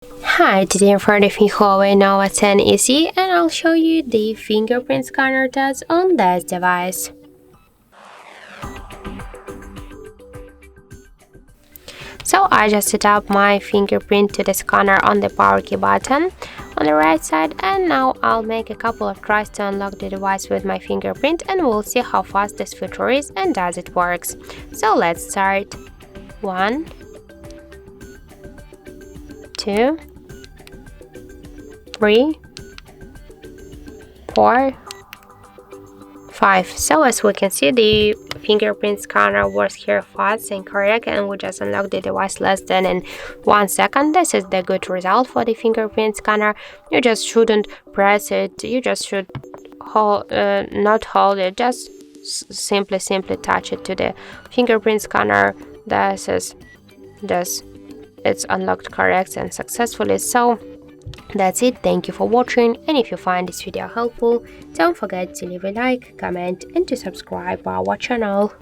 Hi, today I'm for the HUAWEI Nova 10 EC and I'll show you the fingerprint scanner does on this device. So I just set up my fingerprint to the scanner on the power key button on the right side, and now I'll make a couple of tries to unlock the device with my fingerprint and we'll see how fast this feature is and does it works. So let's start. 1, 2, 3, 4, 5. So as we can see, the fingerprint scanner works here fast and correct, and we just unlocked the device less than in 1 second. This is the good result for the fingerprint scanner. You just shouldn't press it, you just should not hold it, just simply touch it to the fingerprint scanner. It's unlocked correct and successfully. So that's it. Thank you for watching, and if you find this video helpful, don't forget to leave a like, comment and to subscribe our channel.